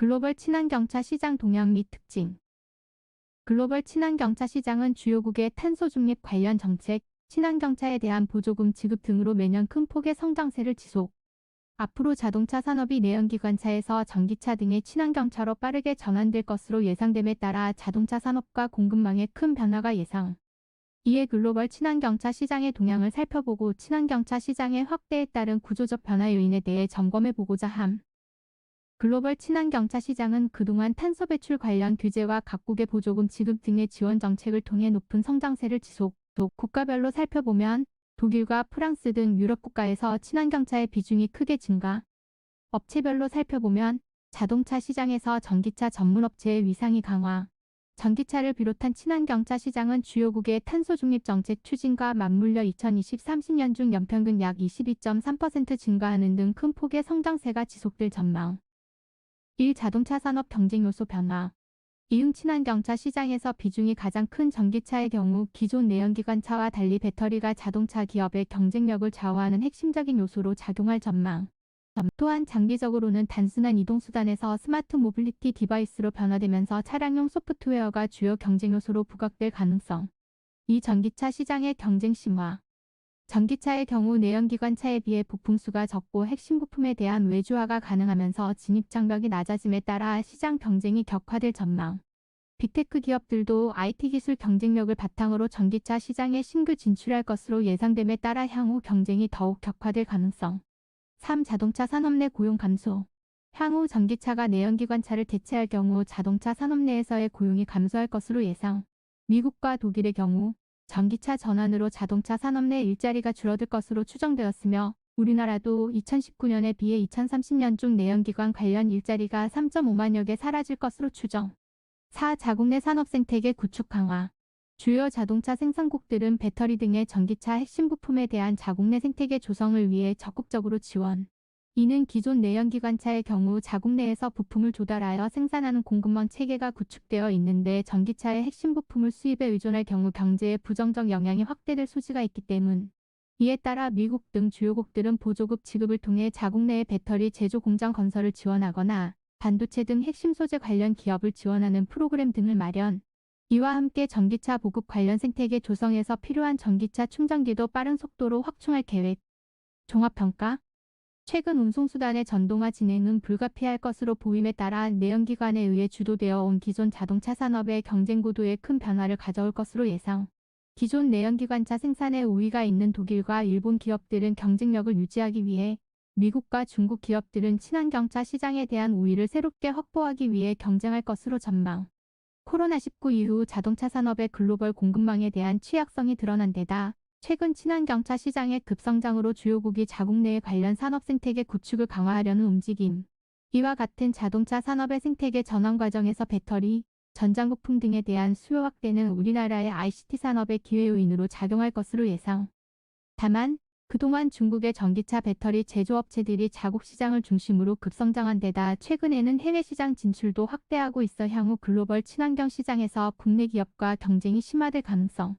글로벌 친환경차 시장 동향 및 특징. 글로벌 친환경차 시장은 주요국의 탄소 중립 관련 정책, 친환경차에 대한 보조금 지급 등으로 매년 큰 폭의 성장세를 지속. 앞으로 자동차 산업이 내연기관차에서 전기차 등의 친환경차로 빠르게 전환될 것으로 예상됨에 따라 자동차 산업과 공급망에 큰 변화가 예상. 이에 글로벌 친환경차 시장의 동향을 살펴보고 친환경차 시장의 확대에 따른 구조적 변화 요인에 대해 점검해보고자 함. 글로벌 친환경차 시장은 그동안 탄소 배출 관련 규제와 각국의 보조금 지급 등의 지원 정책을 통해 높은 성장세를 지속. 국가별로 살펴보면 독일과 프랑스 등 유럽 국가에서 친환경차의 비중이 크게 증가. 업체별로 살펴보면 자동차 시장에서 전기차 전문 업체의 위상이 강화. 전기차를 비롯한 친환경차 시장은 주요국의 탄소 중립 정책 추진과 맞물려 2020-30년 중 연평균 약 22.3% 증가하는 등 큰 폭의 성장세가 지속될 전망. 1. 자동차 산업 경쟁 요소 변화. 이응 친환경차 시장에서 비중이 가장 큰 전기차의 경우 기존 내연기관차와 달리 배터리가 자동차 기업의 경쟁력을 좌우하는 핵심적인 요소로 작용할 전망. 또한 장기적으로는 단순한 이동수단에서 스마트 모빌리티 디바이스로 변화되면서 차량용 소프트웨어가 주요 경쟁 요소로 부각될 가능성. 2. 전기차 시장의 경쟁 심화. 전기차의 경우 내연기관차에 비해 부품수가 적고 핵심 부품에 대한 외주화가 가능하면서 진입장벽이 낮아짐에 따라 시장 경쟁이 격화될 전망. 빅테크 기업들도 IT 기술 경쟁력을 바탕으로 전기차 시장에 신규 진출할 것으로 예상됨에 따라 향후 경쟁이 더욱 격화될 가능성. 3. 자동차 산업 내 고용 감소. 향후 전기차가 내연기관차를 대체할 경우 자동차 산업 내에서의 고용이 감소할 것으로 예상. 미국과 독일의 경우 전기차 전환으로 자동차 산업 내 일자리가 줄어들 것으로 추정되었으며 우리나라도 2019년에 비해 2030년 중 내연기관 관련 일자리가 3.5만여 개 사라질 것으로 추정. 4. 자국 내 산업 생태계 구축 강화. 주요 자동차 생산국들은 배터리 등의 전기차 핵심 부품에 대한 자국 내 생태계 조성을 위해 적극적으로 지원. 이는 기존 내연기관차의 경우 자국 내에서 부품을 조달하여 생산하는 공급망 체계가 구축되어 있는데 전기차의 핵심 부품을 수입에 의존할 경우 경제에 부정적 영향이 확대될 소지가 있기 때문. 이에 따라 미국 등 주요국들은 보조금 지급을 통해 자국 내의 배터리 제조 공장 건설을 지원하거나 반도체 등 핵심 소재 관련 기업을 지원하는 프로그램 등을 마련. 이와 함께 전기차 보급 관련 생태계 조성에서 필요한 전기차 충전기도 빠른 속도로 확충할 계획. 종합평가. 최근 운송수단의 전동화 진행은 불가피할 것으로 보임에 따라 내연기관에 의해 주도되어 온 기존 자동차 산업의 경쟁 구도에 큰 변화를 가져올 것으로 예상. 기존 내연기관차 생산에 우위가 있는 독일과 일본 기업들은 경쟁력을 유지하기 위해 미국과 중국 기업들은 친환경차 시장에 대한 우위를 새롭게 확보하기 위해 경쟁할 것으로 전망. 코로나19 이후 자동차 산업의 글로벌 공급망에 대한 취약성이 드러난 데다 최근 친환경차 시장의 급성장으로 주요국이 자국 내의 관련 산업 생태계 구축을 강화하려는 움직임. 이와 같은 자동차 산업의 생태계 전환 과정에서 배터리, 전장부품 등에 대한 수요 확대는 우리나라의 ICT 산업의 기회 요인으로 작용할 것으로 예상. 다만 그동안 중국의 전기차 배터리 제조업체들이 자국 시장을 중심으로 급성장한 데다 최근에는 해외 시장 진출도 확대하고 있어 향후 글로벌 친환경 시장에서 국내 기업과 경쟁이 심화될 가능성.